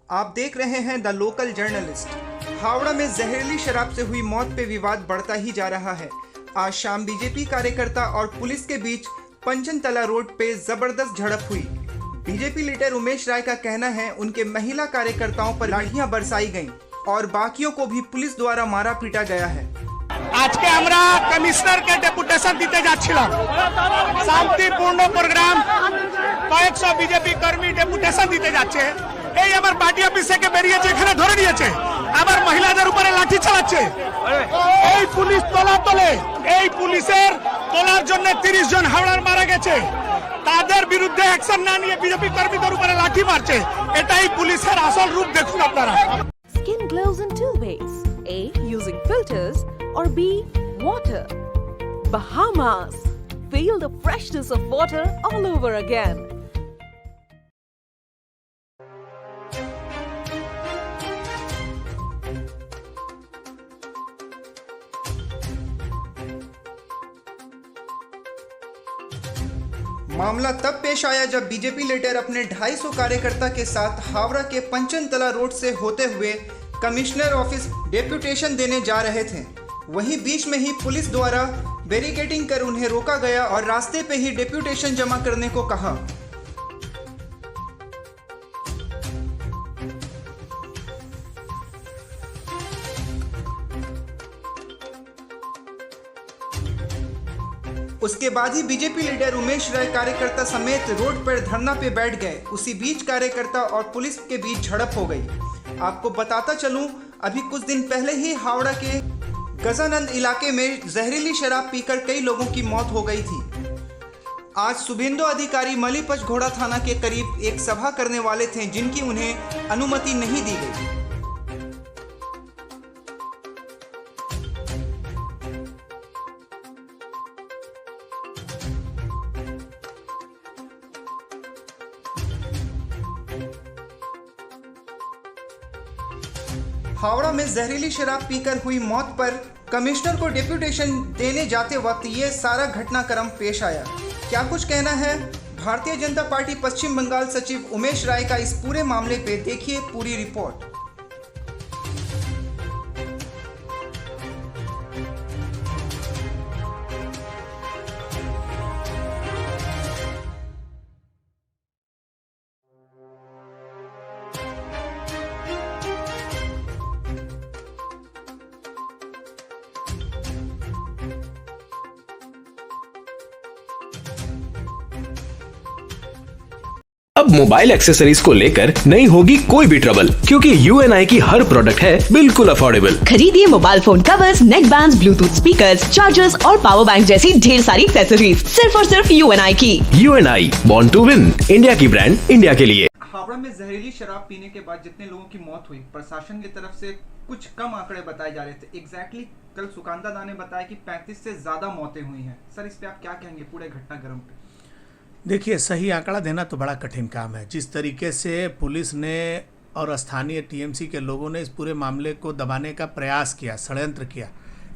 आप देख रहे हैं द लोकल जर्नलिस्ट। हावड़ा में जहरीली शराब से हुई मौत पे विवाद बढ़ता ही जा रहा है। आज शाम बीजेपी कार्यकर्ता और पुलिस के बीच पंचनतला रोड पे जबरदस्त झड़प हुई। बीजेपी लीडर उमेश राय का कहना है उनके महिला कार्यकर्ताओं पर लाठियां बरसाई गईं और बाकियों को भी पुलिस द्वारा मारा पीटा गया है। आज के আমরা কমিশনার কে ডেপুটেশন দিতে যাচ্ছিলাম, শান্তিপূর্ণ প্রোগ্রাম, কয়েকশো বিজেপি কর্মী ডেপুটেশন দিতে যাচ্ছে। এই আমার পার্টি অফিস থেকে বেরিয়েছে, এখানে ধরে নিয়েছে, আবার মহিলাদের উপরে লাঠি চালাচ্ছে। এই পুলিশ তোলে, এই পুলিশের তোলার জন্য 30 জন হাওড়ার মারা গেছে। তাদের বিরুদ্ধে অ্যাকশন না নিয়ে বিজেপি কর্মীদের উপরে লাঠি মারছে। এটাই পুলিশের আসল রূপ, দেখুন আপনারা। Skin glows in two ways: A, using filters, or B, water. Bahamas. Feel the freshness of water all over again. मामला तब पेश आया जब बीजेपी लीडर अपने 250 कार्यकर्ता के साथ हावड़ा के पंचनतला रोड से होते हुए कमिश्नर ऑफिस डेप्यूटेशन देने जा रहे थे। वहीं बीच में ही पुलिस द्वारा बैरिकेडिंग कर उन्हें रोका गया और रास्ते पे ही डेप्यूटेशन जमा करने को कहा। उसके बाद ही बीजेपी लीडर उमेश राय कार्यकर्ता समेत रोड पर धरना पे बैठ गए। उसी बीच कार्यकर्ता और पुलिस के बीच झड़प हो गई। आपको बताता चलूं, अभी कुछ दिन पहले ही हावड़ा के गजानंद इलाके में जहरीली शराब पीकर कई लोगों की मौत हो गई थी। आज शुभेंदु अधिकारी मलीपच घोड़ा थाना के करीब एक सभा करने वाले थे, जिनकी उन्हें अनुमति नहीं दी गई। हावड़ा में जहरीली शराब पीकर हुई मौत पर कमिश्नर को डेप्यूटेशन देने जाते वक्त ये सारा घटनाक्रम पेश आया। क्या कुछ कहना है भारतीय जनता पार्टी पश्चिम बंगाल सचिव उमेश राय का इस पूरे मामले पे, देखिए पूरी रिपोर्ट। अब मोबाइल एक्सेसरीज को लेकर नहीं होगी कोई भी ट्रबल, क्योंकि UNI की हर प्रोडक्ट है बिल्कुल अफोर्डेबल। खरीदिए मोबाइल फोन कवर्स, नेक बैंड्स, ब्लूटूथ स्पीकर्स, चार्जर्स और पावर बैंक जैसी ढेर सारी एक्सेसरीज सिर्फ और सिर्फ UNI की। UNI, born to win, India की ब्रांड, इंडिया के लिए। हावड़ा में जहरीली शराब पीने के बाद जितने लोगों की मौत हुई, प्रशासन की तरफ से कुछ कम आंकड़े बताए जा रहे थे। एग्जैक्टली कल सुकांदा दा ने बताया कि 35 से ज्यादा मौतें हुई हैं। सर, इस पे आप क्या कहेंगे पूरे घटनाक्रम पे? देखिए, सही आंकड़ा देना तो बड़ा कठिन काम है। जिस तरीके से पुलिस ने और स्थानीय TMC के लोगों ने इस पूरे मामले को दबाने का प्रयास किया, षड्यंत्र किया,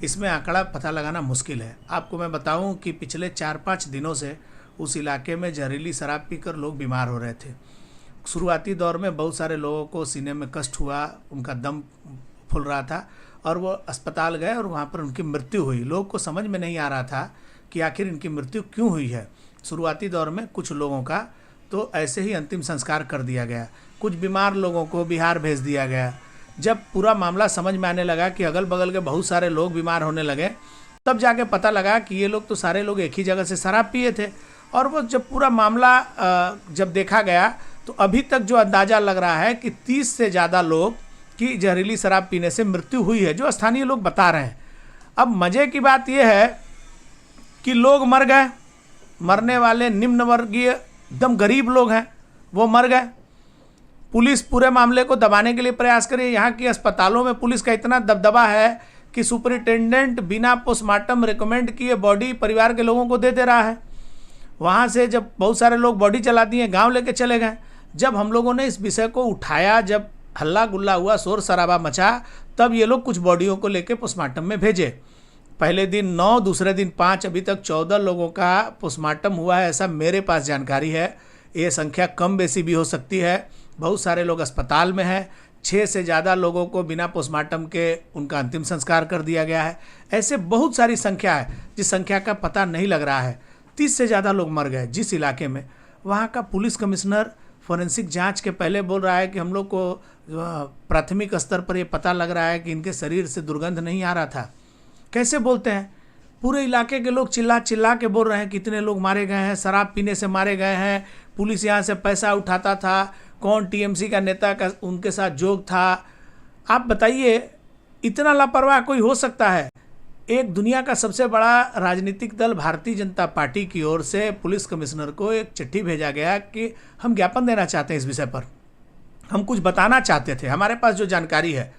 इसमें आंकड़ा पता लगाना मुश्किल है। आपको मैं बताऊं कि पिछले 4-5 दिनों से उस इलाके में जहरीली शराब पीकर लोग बीमार हो रहे थे। शुरुआती दौर में बहुत सारे लोगों को सीने में कष्ट हुआ, उनका दम फूल रहा था और वो अस्पताल गए और वहाँ पर उनकी मृत्यु हुई। लोग को समझ में नहीं आ रहा था कि आखिर इनकी मृत्यु क्यों हुई है। शुरुआती दौर में कुछ लोगों का तो ऐसे ही अंतिम संस्कार कर दिया गया, कुछ बीमार लोगों को बिहार भेज दिया गया। जब पूरा मामला समझ में आने लगा कि अगल बगल के बहुत सारे लोग बीमार होने लगे, तब जाके पता लगा कि ये लोग तो सारे लोग एक ही जगह से शराब पिए थे। और वो जब पूरा मामला जब देखा गया तो अभी तक जो अंदाज़ा लग रहा है कि 30 से ज़्यादा लोग की जहरीली शराब पीने से मृत्यु हुई है, जो स्थानीय लोग बता रहे हैं। अब मज़े की बात यह है कि लोग मर गए, मरने वाले निम्न वर्गीय एकदम गरीब लोग हैं, वो मर गए। पुलिस पूरे मामले को दबाने के लिए प्रयास करे। यहाँ की अस्पतालों में पुलिस का इतना दबदबा है कि सुपरिटेंडेंट बिना पोस्टमार्टम रिकमेंड किए बॉडी परिवार के लोगों को दे दे रहा है। वहाँ से जब बहुत सारे लोग बॉडी चला दिए, गांव लेके चले गए। जब हम लोगों ने इस विषय को उठाया, जब हल्ला गुल्ला हुआ, शोर शराबा मचा, तब ये लोग कुछ बॉडियों को लेके पोस्टमार्टम में भेजे। पहले दिन 9, दूसरे दिन 5, अभी तक 14 लोगों का पोस्टमार्टम हुआ है, ऐसा मेरे पास जानकारी है। ये संख्या कम बेसी भी हो सकती है, बहुत सारे लोग अस्पताल में हैं, 6 से ज़्यादा लोगों को बिना पोस्टमार्टम के उनका अंतिम संस्कार कर दिया गया है। ऐसे बहुत सारी संख्या है जिस संख्या का पता नहीं लग रहा है। 30 से ज़्यादा लोग मर गए जिस इलाके में। वहाँ का पुलिस कमिश्नर फोरेंसिक जांच के पहले बोल रहा है कि हम लोग को प्राथमिक स्तर पर ये पता लग रहा है कि इनके शरीर से दुर्गंध नहीं आ रहा था। कैसे बोलते हैं? पूरे इलाके के लोग चिल्ला चिल्ला के बोल रहे हैं कितने लोग मारे गए हैं, शराब पीने से मारे गए हैं, पुलिस यहाँ से पैसा उठाता था, कौन टीएमसी का नेता का उनके साथ जोग था। आप बताइए, इतना लापरवाह कोई हो सकता है? एक दुनिया का सबसे बड़ा राजनीतिक दल भारतीय जनता पार्टी की ओर से पुलिस कमिश्नर को एक चिट्ठी भेजा गया कि हम ज्ञापन देना चाहते हैं इस विषय पर, हम कुछ बताना चाहते थे, हमारे पास जो जानकारी है।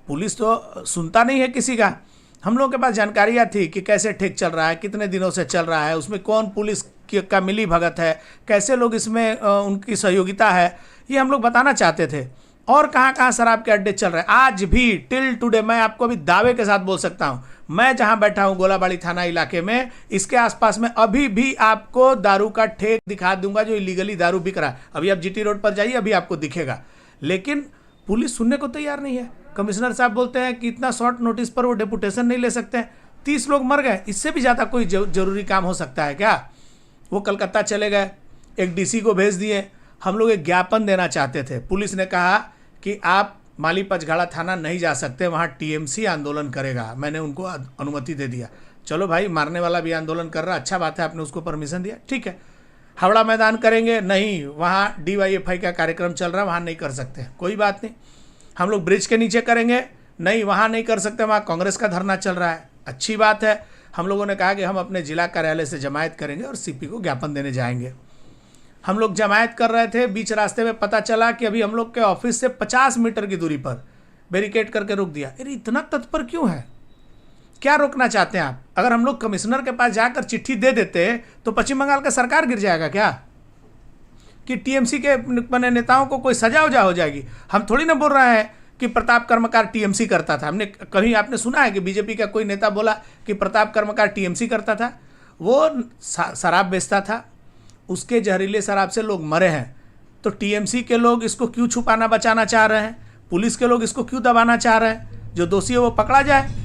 पुलिस तो सुनता नहीं है किसी का। हम लोगों के पास जानकारियाँ थी कि कैसे ठेक चल रहा है, कितने दिनों से चल रहा है, उसमें कौन पुलिस का मिली भगत है, कैसे लोग इसमें उनकी सहयोगिता है, ये हम लोग बताना चाहते थे। और कहाँ कहाँ शराब के अड्डे चल रहे हैं आज भी, टिल टुडे। मैं आपको अभी दावे के साथ बोल सकता हूँ, मैं जहाँ बैठा हूँ गोलाबाड़ी थाना इलाके में, इसके आसपास में अभी भी आपको दारू का ठेक दिखा दूंगा जो इलीगली दारू बिक रहा है। अभी आप जीटी रोड पर जाइए, अभी आपको दिखेगा। लेकिन पुलिस सुनने को तैयार नहीं है। कमिश्नर साहब बोलते हैं कि इतना शॉर्ट नोटिस पर वो डेपुटेशन नहीं ले सकते हैं। 30 लोग मर गए, इससे भी ज़्यादा कोई जरूरी काम हो सकता है क्या? वो कलकत्ता चले गए, एक डीसी को भेज दिए। हम लोग एक ज्ञापन देना चाहते थे। पुलिस ने कहा कि आप माली पचघाड़ा थाना नहीं जा सकते, वहाँ टीएमसी आंदोलन करेगा। मैंने उनको अनुमति दे दिया। चलो भाई, मारने वाला भी आंदोलन कर रहा, अच्छा बात है, आपने उसको परमिशन दिया, ठीक है। हावड़ा मैदान करेंगे? नहीं, वहाँ DYFI का कार्यक्रम चल रहा है, वहाँ नहीं कर सकते, कोई बात नहीं। हम लोग ब्रिज के नीचे करेंगे? नहीं, वहाँ नहीं कर सकते, वहाँ कांग्रेस का धरना चल रहा है, अच्छी बात है। हम लोगों ने कहा कि हम अपने जिला कार्यालय से जमायत करेंगे और CP को ज्ञापन देने जाएंगे। हम लोग जमायत कर रहे थे, बीच रास्ते में पता चला कि अभी हम लोग के ऑफिस से 50 मीटर की दूरी पर बैरिकेड करके रोक दिया। अरे इतना तत्पर क्यों है? क्या रोकना चाहते हैं आप? अगर हम लोग कमिश्नर के पास जाकर चिट्ठी दे देते तो पश्चिम बंगाल का सरकार गिर जाएगा क्या? कि टीएमसी के बने नेताओं को कोई सजा वजा हो जाएगी? हम थोड़ी ना बोल रहे हैं कि प्रताप कर्मकार टीएमसी करता था। हमने कहीं आपने सुना है कि बीजेपी का कोई नेता बोला कि प्रताप कर्मकार टीएमसी करता था? वो शराब बेचता था, उसके जहरीले शराब से लोग मरे हैं। तो टीएमसी के लोग इसको क्यों छुपाना बचाना चाह रहे हैं? पुलिस के लोग इसको क्यों दबाना चाह रहे हैं? जो दोषी है वो पकड़ा जाए।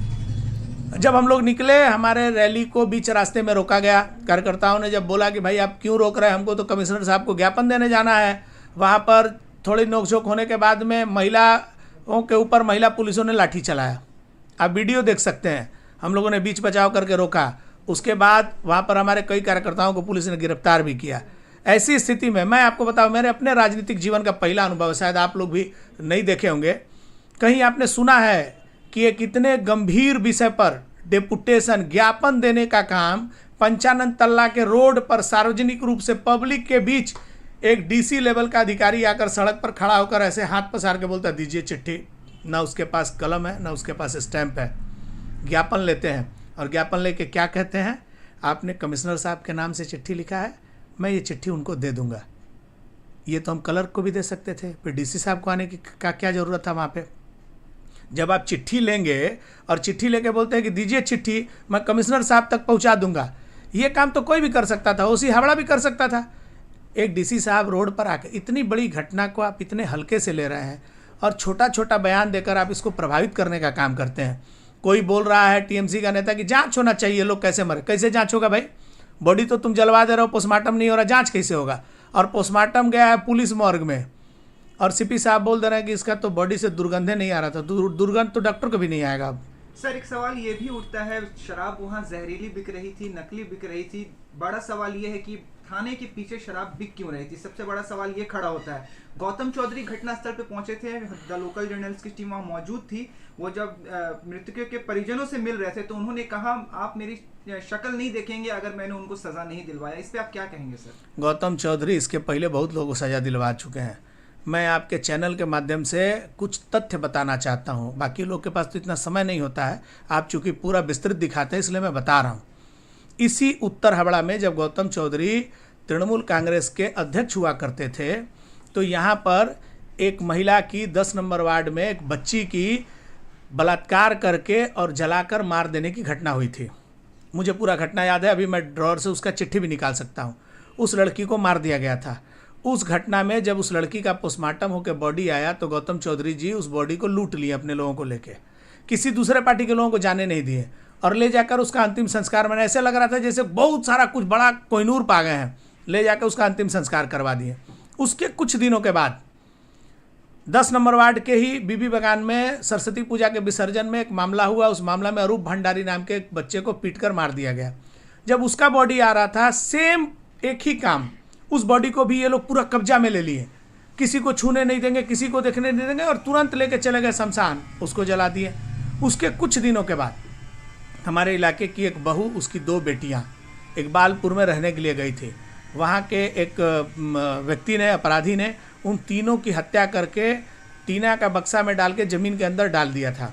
जब हम लोग निकले, हमारे रैली को बीच रास्ते में रोका गया। कार्यकर्ताओं ने जब बोला कि भाई आप क्यों रोक रहे हैं हमको, तो कमिश्नर साहब को ज्ञापन देने जाना है। वहाँ पर थोड़ी नोकझोंक होने के बाद में महिलाओं के ऊपर महिला पुलिसों ने लाठी चलाया। आप वीडियो देख सकते हैं। हम लोगों ने बीच बचाव करके रोका। उसके बाद वहाँ पर हमारे कई कार्यकर्ताओं को पुलिस ने गिरफ्तार भी किया। ऐसी स्थिति में मैं आपको बताऊं, मेरे अपने राजनीतिक जीवन का पहला अनुभव है, शायद आप लोग भी नहीं देखे होंगे। कहीं आपने सुना है कि एक इतने गंभीर विषय पर डेपुटेशन ज्ञापन देने का काम 55 तल्ला के रोड पर सार्वजनिक रूप से पब्लिक के बीच एक डीसी लेवल का अधिकारी आकर सड़क पर खड़ा होकर ऐसे हाथ पसार के बोलता दीजिए चिट्ठी। ना उसके पास कलम है, ना उसके पास स्टैंप है। ज्ञापन लेते हैं और ज्ञापन लेके क्या कहते हैं, आपने कमिश्नर साहब के नाम से चिट्ठी लिखा है, मैं ये चिट्ठी उनको दे दूंगा। ये तो हम क्लर्क को भी दे सकते थे, फिर डीसी साहब को आने की क्या ज़रूरत था वहाँ पे? जब आप चिट्ठी लेंगे और चिट्ठी लेके बोलते हैं कि दीजिए चिट्ठी, मैं कमिश्नर साहब तक पहुँचा दूंगा, ये काम तो कोई भी कर सकता था, ओसी हावड़ा भी कर सकता था। एक डीसी साहब रोड पर आके इतनी बड़ी घटना को आप इतने हल्के से ले रहे हैं और छोटा छोटा बयान देकर आप इसको प्रभावित करने का काम करते हैं। कोई बोल रहा है टीएमसी का नेता कि जांच होना चाहिए, लोग कैसे मरे। कैसे जांच होगा भाई? बॉडी तो तुम जलवा दे रहे हो, पोस्टमार्टम नहीं हो रहा, जांच कैसे होगा? और पोस्टमार्टम गया है पुलिस मॉर्ग में और सीपी साहब बोल दे रहे हैं कि इसका तो बॉडी से दुर्गंधे नहीं आ रहा था। दुर्गंध तो डॉक्टर को भी नहीं आएगा। अब सर एक सवाल ये भी उठता है, शराब वहाँ जहरीली बिक रही थी, नकली बिक रही थी। बड़ा सवाल ये है कि थाने के पीछे शराब बिक क्यों रही थी? सबसे बड़ा सवाल ये खड़ा होता है। गौतम चौधरी घटनास्थल पे पहुंचे थे, द लोकल जर्नलिस्ट की टीम वहाँ मौजूद थी। वो जब मृतकों के परिजनों से मिल रहे थे तो उन्होंने कहा आप मेरी शक्ल नहीं देखेंगे अगर मैंने उनको सजा नहीं दिलवाया। इस पे आप क्या कहेंगे सर? गौतम चौधरी इसके पहले बहुत लोगों को सजा दिलवा चुके हैं। मैं आपके चैनल के माध्यम से कुछ तथ्य बताना चाहता हूं, बाकी लोग के पास तो इतना समय नहीं होता है। आप चूंकि पूरा विस्तृत दिखाते हैं इसलिए मैं बता रहा हूं। इसी उत्तर हावड़ा में जब गौतम चौधरी तृणमूल कांग्रेस के अध्यक्ष हुआ करते थे तो यहाँ पर एक महिला की 10 नंबर वार्ड में एक बच्ची की बलात्कार करके और जलाकर मार देने की घटना हुई थी। मुझे पूरा घटना याद है, अभी मैं ड्रॉअर से उसका चिट्ठी भी निकाल सकता हूँ। उस लड़की को मार दिया गया था। उस घटना में जब उस लड़की का पोस्टमार्टम होकर बॉडी आया तो गौतम चौधरी जी उस बॉडी को लूट लिए अपने लोगों को लेके, किसी दूसरे पार्टी के लोगों को जाने नहीं दिए और ले जाकर उसका अंतिम संस्कार, मैंने ऐसे लग रहा था जैसे बहुत सारा कुछ बड़ा कोहिनूर पा गए हैं, ले जाकर उसका अंतिम संस्कार करवा दिए। उसके कुछ दिनों के बाद 10 नंबर वार्ड के ही बीबी बागान में सरस्वती पूजा के विसर्जन में एक मामला हुआ। उस मामला में अरूप भंडारी नाम के एक बच्चे को पीटकर मार दिया गया। जब उसका बॉडी आ रहा था, सेम एक ही काम, उस बॉडी को भी ये लोग पूरा कब्जा में ले लिए, किसी को छूने नहीं देंगे, किसी को देखने नहीं देंगे और तुरंत लेके चले गए शमशान, उसको जला दिए। उसके कुछ दिनों के बाद हमारे इलाके की एक बहू, उसकी 2 बेटियां इकबालपुर में रहने के लिए गई थी। वहाँ के एक व्यक्ति ने, अपराधी ने उन तीनों की हत्या करके टीना का बक्सा में डाल के ज़मीन के अंदर डाल दिया था।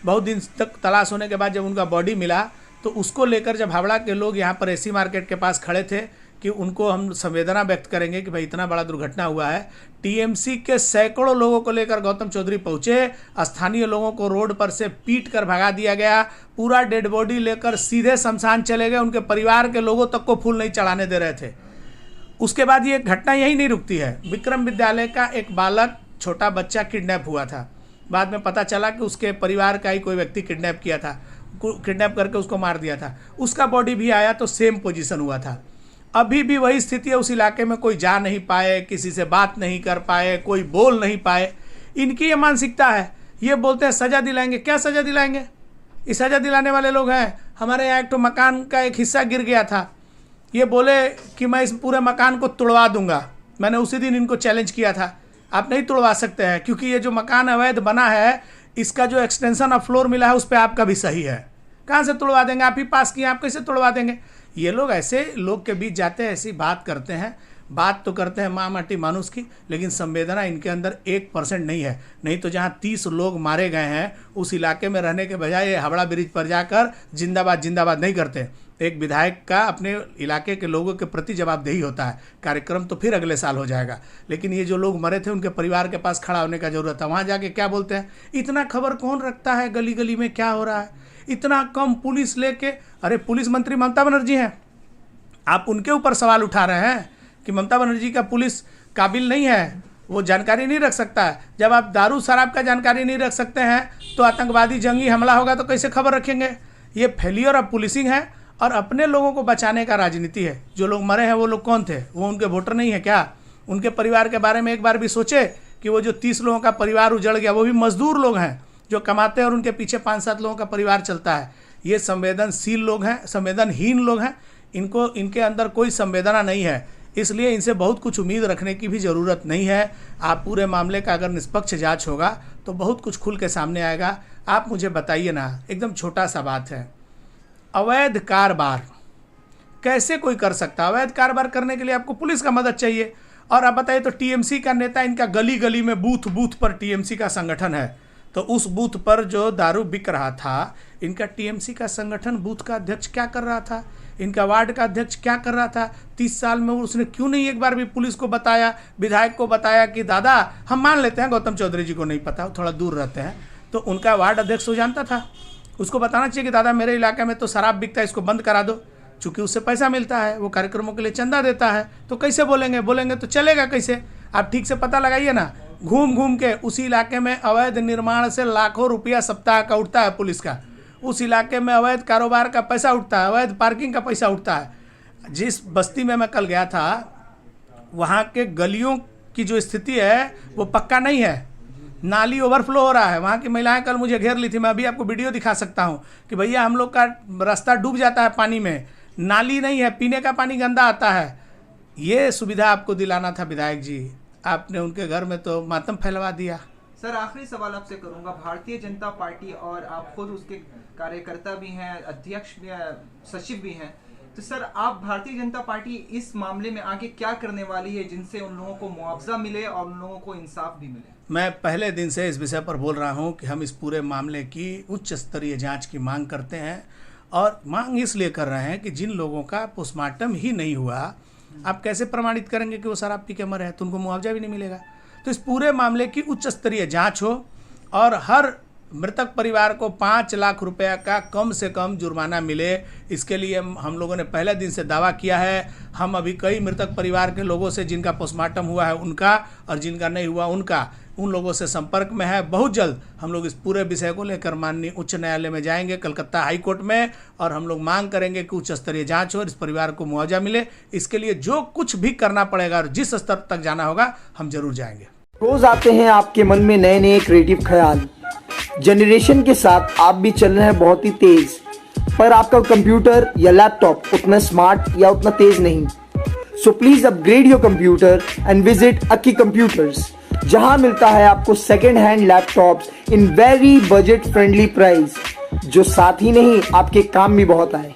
बहुत दिन तक तलाश होने के बाद जब उनका बॉडी मिला तो उसको लेकर जब हावड़ा के लोग यहाँ पर एसी मार्केट के पास खड़े थे कि उनको हम संवेदना व्यक्त करेंगे कि भाई इतना बड़ा दुर्घटना हुआ है, टीएमसी के सैकड़ों लोगों को लेकर गौतम चौधरी पहुँचे। स्थानीय लोगों को रोड पर से पीट कर भगा दिया गया। पूरा डेड बॉडी लेकर सीधे शमशान चले गए। उनके परिवार के लोगों तक को फूल नहीं चढ़ाने दे रहे थे। उसके बाद ये घटना यही नहीं रुकती है। विक्रम विद्यालय का एक बालक, छोटा बच्चा किडनैप हुआ था। बाद में पता चला कि उसके परिवार का ही कोई व्यक्ति किडनैप किया था, किडनैप करके उसको मार दिया था। उसका बॉडी भी आया तो सेम पोजीशन हुआ था। अभी भी वही स्थिति है। उस इलाके में कोई जा नहीं पाए, किसी से बात नहीं कर पाए, कोई बोल नहीं पाए। इनकी ये मानसिकता है। ये बोलते हैं सज़ा दिलाएंगे। क्या सज़ा दिलाएंगे? ये सज़ा दिलाने वाले लोग हैं। हमारे यहाँ एक तो मकान का एक हिस्सा गिर गया था, ये बोले कि मैं इस पूरे मकान को तुड़वा दूंगा। मैंने उसी दिन इनको चैलेंज किया था, आप नहीं तुड़वा सकते हैं क्योंकि ये जो मकान अवैध बना है, इसका जो एक्सटेंशन ऑफ फ्लोर मिला है उस पर आपका भी सही है। कहाँ से तुड़वा देंगे? आप ही पास किए, आप कैसे तुड़वा देंगे? ये लोग ऐसे लोग के बीच जाते हैं, ऐसी बात करते हैं। बात तो करते हैं माँ माटी मानुस की, लेकिन संवेदना इनके अंदर 1% नहीं है। नहीं तो जहाँ 30 लोग मारे गए हैं उस इलाके में रहने के बजाय ये हावड़ा ब्रिज पर जाकर जिंदाबाद जिंदाबाद नहीं करते। एक विधायक का अपने इलाके के लोगों के प्रति जवाबदेही होता है। कार्यक्रम तो फिर अगले साल हो जाएगा, लेकिन ये जो लोग मरे थे उनके परिवार के पास खड़ा होने का जरूरत है। वहाँ जाके क्या बोलते हैं, इतना खबर कौन रखता है गली गली में क्या हो रहा है, इतना कम पुलिस लेके। अरे पुलिस मंत्री ममता बनर्जी हैं, आप उनके ऊपर सवाल उठा रहे हैं कि ममता बनर्जी का पुलिस काबिल नहीं है, वो जानकारी नहीं रख सकता है। जब आप दारू शराब का जानकारी नहीं रख सकते हैं तो आतंकवादी जंगी हमला होगा तो कैसे खबर रखेंगे? ये फेलियर ऑफ पुलिसिंग है और अपने लोगों को बचाने का राजनीति है। जो लोग मरे हैं वो लोग कौन थे? वो उनके वोटर नहीं है क्या? उनके परिवार के बारे में एक बार भी सोचे कि वो जो 30 लोगों का परिवार उजड़ गया, वो भी मजदूर लोग हैं जो कमाते हैं और उनके पीछे 5-7 लोगों का परिवार चलता है। ये संवेदनशील लोग हैं, संवेदनहीन लोग हैं। इनके अंदर कोई संवेदना नहीं है, इसलिए इनसे बहुत कुछ उम्मीद रखने की भी ज़रूरत नहीं है। आप पूरे मामले का अगर निष्पक्ष जांच होगा तो बहुत कुछ खुल के सामने आएगा। आप मुझे बताइए ना, एकदम छोटा सा बात है, अवैध कारोबार कैसे कोई कर सकता है? अवैध कारोबार करने के लिए आपको पुलिस का मदद चाहिए। और आप बताइए तो टीएमसी का नेता, इनका गली गली में बूथ बूथ पर टीएमसी का संगठन है, तो उस बूथ पर जो दारू बिक रहा था, इनका टीएमसी का संगठन बूथ का अध्यक्ष क्या कर रहा था? इनका वार्ड का अध्यक्ष क्या कर रहा था? 30 साल में उसने क्यों नहीं एक बार भी पुलिस को बताया, विधायक को बताया कि दादा हम मान लेते हैं गौतम चौधरी जी को नहीं पता, थोड़ा दूर रहते हैं, तो उनका वार्ड अध्यक्ष हो जानता था। उसको बताना चाहिए कि दादा मेरे इलाके में तो शराब बिकता है, इसको बंद करा दो। चूँकि उससे पैसा मिलता है, वो कार्यक्रमों के लिए चंदा देता है, तो कैसे बोलेंगे तो चलेगा कैसे? आप ठीक से पता लगाइए ना। घूम घूम के उसी इलाके में अवैध निर्माण से लाखों रुपया सप्ताह का उठता है पुलिस का। उस इलाके में अवैध कारोबार का पैसा उठता है, अवैध पार्किंग का पैसा उठता है। जिस बस्ती में मैं कल गया था, वहाँ के गलियों की जो स्थिति है वो पक्का नहीं है, नाली ओवरफ्लो हो रहा है। वहाँ की महिलाएं कल मुझे घेर ली थी, मैं अभी आपको वीडियो दिखा सकता हूँ कि भैया हम लोग का रास्ता डूब जाता है पानी में, नाली नहीं है, पीने का पानी गंदा आता है। ये सुविधा आपको दिलाना था विधायक जी, आपने उनके घर में तो मातम फैलवा दिया। सर आखिरी सवाल आपसे करूंगा, भारतीय जनता पार्टी और आप खुद उसके कार्यकर्ता भी हैं, अध्यक्ष भी हैं, सचिव भी हैं, तो सर आप भारतीय जनता पार्टी इस मामले में आगे क्या करने वाली है जिनसे उन लोगों को मुआवजा मिले और उन लोगों को इंसाफ भी मिले? मैं पहले दिन से इस विषय पर बोल रहा हूं कि हम इस पूरे मामले की उच्च स्तरीय जांच की मांग करते हैं, और मांग इसलिए कर रहे हैं कि जिन लोगों का पोस्टमार्टम ही नहीं हुआ, आप कैसे प्रमाणित करेंगे कि वो शराब पी के मरे हैं? तो उनको मुआवजा भी नहीं मिलेगा। तो इस पूरे मामले की उच्च स्तरीय जांच हो और हर मृतक परिवार को 5 लाख रुपया का कम से कम जुर्माना मिले, इसके लिए हम लोगों ने पहले दिन से दावा किया है। हम अभी कई मृतक परिवार के लोगों से, जिनका पोस्टमार्टम हुआ है उनका और जिनका नहीं हुआ उनका, उन लोगों से संपर्क में है। बहुत जल्द हम लोग इस पूरे विषय को लेकर माननीय उच्च न्यायालय में जाएंगे, कलकत्ता हाई कोर्ट में, और हम लोग मांग करेंगे कि उच्च स्तरीय जांच हो और इस परिवार को मुआवजा मिले। इसके लिए जो कुछ भी करना पड़ेगा और जिस स्तर तक जाना होगा हम जरूर जाएंगे। रोज आते हैं आपके मन में नए नए क्रिएटिव ख्याल। जनरेशन के साथ आप भी चल रहे हैं बहुत ही तेज, पर आपका कंप्यूटर या लैपटॉप उतना स्मार्ट या उतना तेज नहीं। So please upgrade your computer and visit Akki computers, जहां मिलता है आपको second hand laptops in very budget friendly price, जो साथ ही नहीं आपके काम भी बहुत आए।